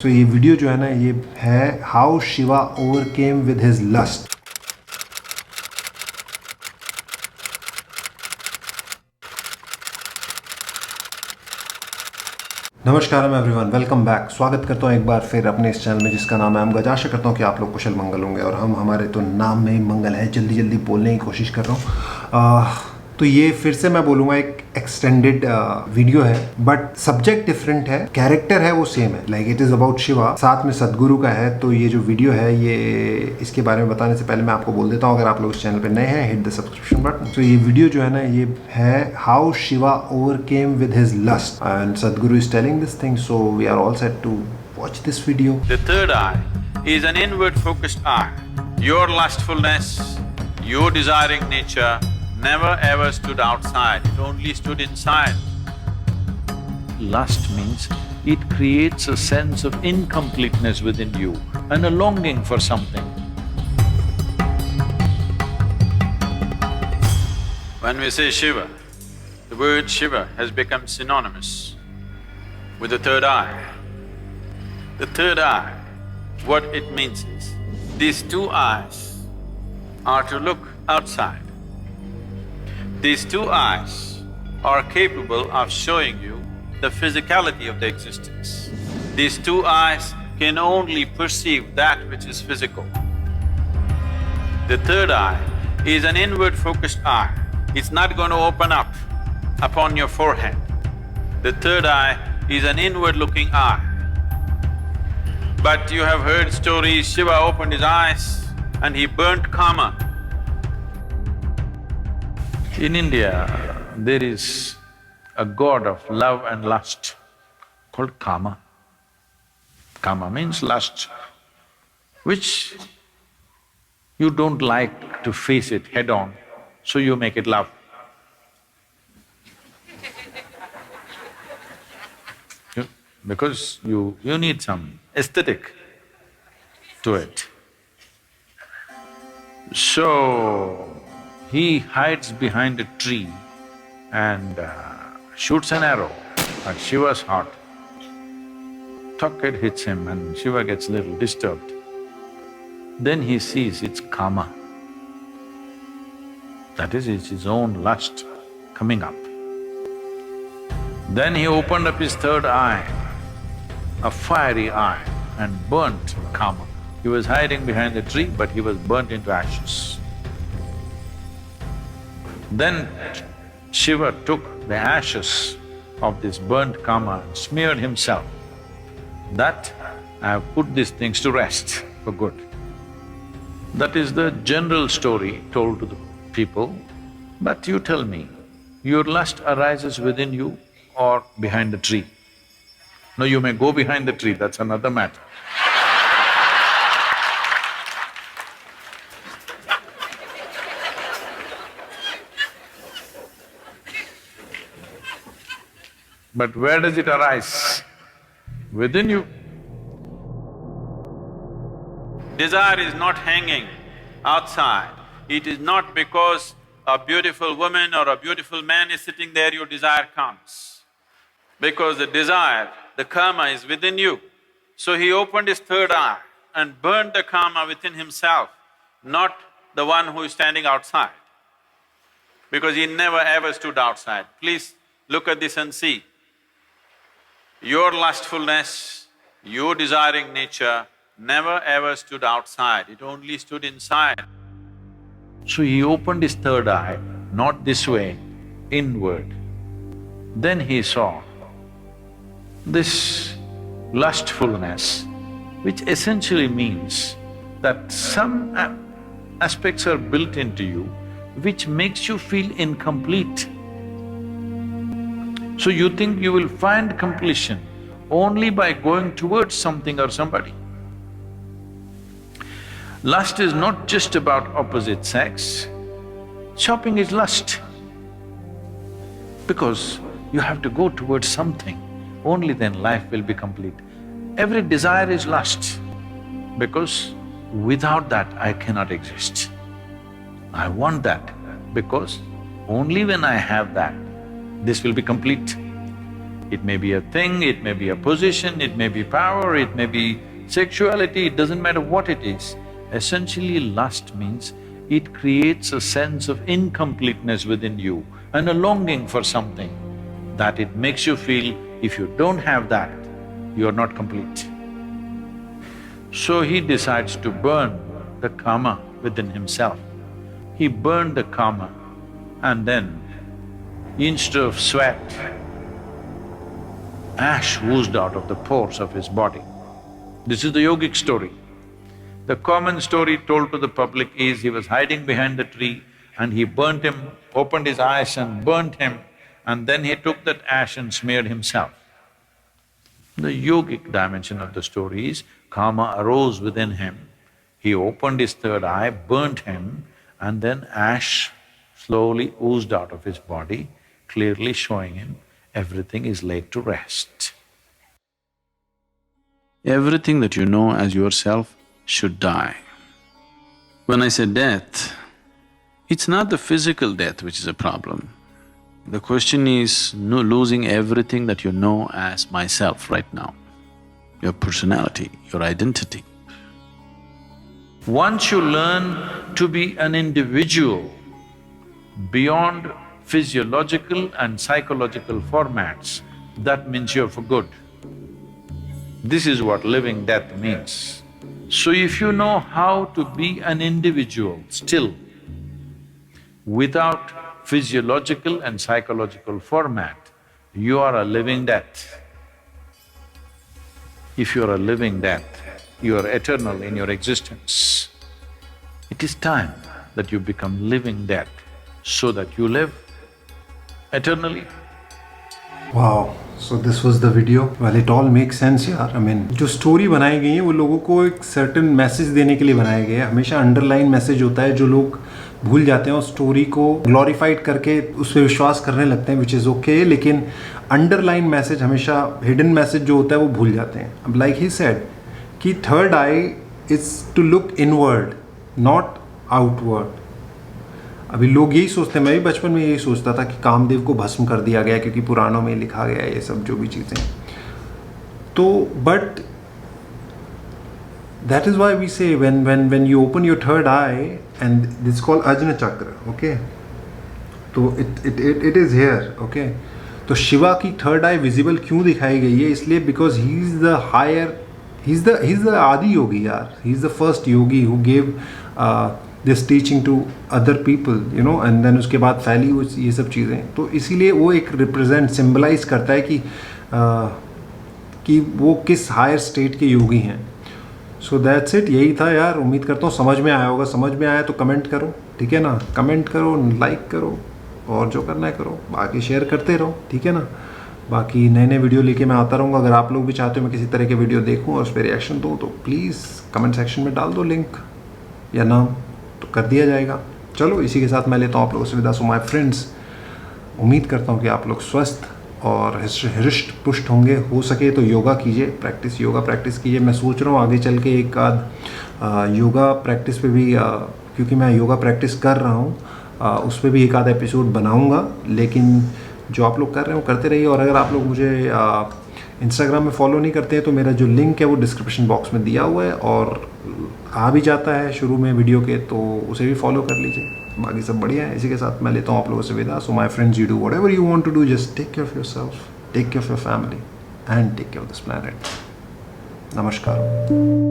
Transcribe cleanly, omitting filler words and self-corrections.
तो ये वीडियो जो है ना, ये है how Shiva overcame with his lust. नमस्कार एवरीवन, वेलकम बैक। स्वागत करता हूँ एक बार फिर अपने इस चैनल में जिसका नाम है हम गज। आशा करता हूँ कि आप लोग कुशल मंगल होंगे और हम हमारे तो नाम में ही मंगल है। जल्दी जल्दी बोलने की कोशिश कर रहा हूँ। तो ये फिर से मैं बोलूँगा एक एक्सटेंडेड वीडियो है, बट सब्जेक्ट डिफरेंट है, कैरेक्टर है वो सेम है। Like it is about Shiva, साथ में सदगुरु का है। तो ये जो वीडियो है, ये इसके बारे में बताने से पहले मैं आपको बोल देता हूँ, अगर आप लोग इस चैनल पे नए हैं, हिट द सब्सक्रिप्शन बटन। तो ये वीडियो जो है ना, ये है how Shiva overcame with his lust and Sadhguru is telling this thing. So we are all set to watch this video. The third eye is an inward-focused eye. Your lustfulness, your desiring nature never ever stood outside, it only stood inside. Lust means it creates a sense of incompleteness within you and a longing for something. When we say Shiva, the word Shiva has become synonymous with the third eye. The third eye, what it means is, these two eyes are to look outside. These two eyes are capable of showing you the physicality of the existence. These two eyes can only perceive that which is physical. The third eye is an inward-focused eye. It's not going to open up upon your forehead. The third eye is an inward-looking eye. But you have heard stories, Shiva opened his eyes and he burnt Kama. In India, there is a god of love and lust called Kama. Kama means lust, which you don't like to face it head on, so you make it love. Because you need some aesthetic to it. So, he hides behind a tree and shoots an arrow at Shiva's heart. Tuck, it hits him and Shiva gets a little disturbed. Then he sees it's Kama. That is, it's his own lust coming up. Then he opened up his third eye, a fiery eye, and burnt Kama. He was hiding behind the tree, but he was burnt into ashes. Then Shiva took the ashes of this burnt Kama and smeared himself. That I have put these things to rest for good. That is the general story told to the people. But you tell me, your lust arises within you or behind the tree? No, you may go behind the tree, that's another matter. But where does it arise? Within you. Desire is not hanging outside. It is not because a beautiful woman or a beautiful man is sitting there, your desire comes. Because the desire, the Kama is within you. So he opened his third eye and burned the Kama within himself, not the one who is standing outside. Because he never ever stood outside. Please look at this and see. Your lustfulness, your desiring nature never ever stood outside, it only stood inside. So he opened his third eye, not this way, inward. Then he saw this lustfulness, which essentially means that some aspects are built into you which makes you feel incomplete. So you think you will find completion only by going towards something or somebody. Lust is not just about opposite sex. Shopping is lust. Because you have to go towards something, only then life will be complete. Every desire is lust, because without that I cannot exist. I want that, because only when I have that, this will be complete. It may be a thing, it may be a position, it may be power, it may be sexuality, it doesn't matter what it is. Essentially, lust means it creates a sense of incompleteness within you and a longing for something that it makes you feel if you don't have that, you're not complete. So he decides to burn the kama within himself. He burned the kama and then instead of sweat, ash oozed out of the pores of his body. This is the yogic story. The common story told to the public is he was hiding behind the tree and he burnt him, opened his eyes and burnt him, and then he took that ash and smeared himself. The yogic dimension of the story is kama arose within him, he opened his third eye, burnt him, and then ash slowly oozed out of his body, clearly showing him everything is laid to rest. Everything that you know as yourself should die. When I say death, it's not the physical death which is a problem. The question is losing everything that you know as myself right now, your personality, your identity. Once you learn to be an individual beyond physiological and psychological formats, that means you're for good. This is what living death means. So if you know how to be an individual still, without physiological and psychological format, you are a living death. If you are a living death, you are eternal in your existence. It is time that you become living death so that you live eternally. Wow, so this was the video. Well, it all makes sense यार. I mean, जो story बनाई गई है वो लोगों को एक certain message देने के लिए बनाया गया है. हमेशा अंडरलाइन मैसेज होता है जो लोग भूल जाते हैं और स्टोरी को ग्लोरीफाइड करके उस पर विश्वास करने लगते हैं, विच इज़ ओके. लेकिन अंडरलाइन मैसेज हमेशा हिडन मैसेज जो होता है वो भूल जाते हैं. अब लाइक ही सेड कि third eye is to look inward not outward. अभी लोग यही सोचते हैं, मैं भी बचपन में यही सोचता था कि कामदेव को भस्म कर दिया गया क्योंकि पुराणों में लिखा गया है ये सब जो भी चीज़ें. तो but that is why we say when you open your third eye and this called Ajna chakra, okay. तो इट इज़ हेयर, ओके. तो शिवा की थर्ड आई विजिबल क्यों दिखाई गई है? इसलिए because he is the higher, he is the Adiyogi यार. He is the first yogi who gave this teaching to other people, you know, and then उसके बाद फैली ये सब चीज़ें. तो इसीलिए वो एक रिप्रेजेंट सिम्बलाइज करता है कि वो किस हायर स्टेट के योगी हैं. So that's it. यही था यार. उम्मीद करता हूँ समझ में आया होगा. समझ में आया तो कमेंट करो, ठीक है ना. कमेंट करो, लाइक करो और जो करना है करो. बाकी शेयर करते रहो, ठीक है ना. बाकी नए नए वीडियो लेके मैं आता रहूँगा. अगर आप लोग भी चाहते हो मैं किसी तरह के वीडियो देखूँ और उस पर रिएक्शन दूँ तो प्लीज़ कमेंट सेक्शन में डाल दो लिंक या नाम, तो कर दिया जाएगा. चलो इसी के साथ मैं लेता हूँ आप लोगों से विदा. सो माय फ्रेंड्स, उम्मीद करता हूँ कि आप लोग स्वस्थ और हृष्ट पुष्ट होंगे. हो सके तो योगा कीजिए, योगा प्रैक्टिस कीजिए. मैं सोच रहा हूँ आगे चल के एक आध योगा प्रैक्टिस पे भी, क्योंकि मैं योगा प्रैक्टिस कर रहा हूँ, उस पर भी एक आधा एपिसोड बनाऊँगा. लेकिन जो आप लोग कर रहे हो करते रहिए. और अगर आप लोग मुझे इंस्टाग्राम में फॉलो नहीं करते हैं तो मेरा जो लिंक है वो डिस्क्रिप्शन बॉक्स में दिया हुआ है और आ भी जाता है शुरू में वीडियो के, तो उसे भी फॉलो कर लीजिए. बाकी सब बढ़िया है. इसी के साथ मैं लेता हूँ आप लोगों से विदा. So my friends, you do whatever you want to do. Just take care of yourself, take care of your family and take care of this planet. नमस्कार.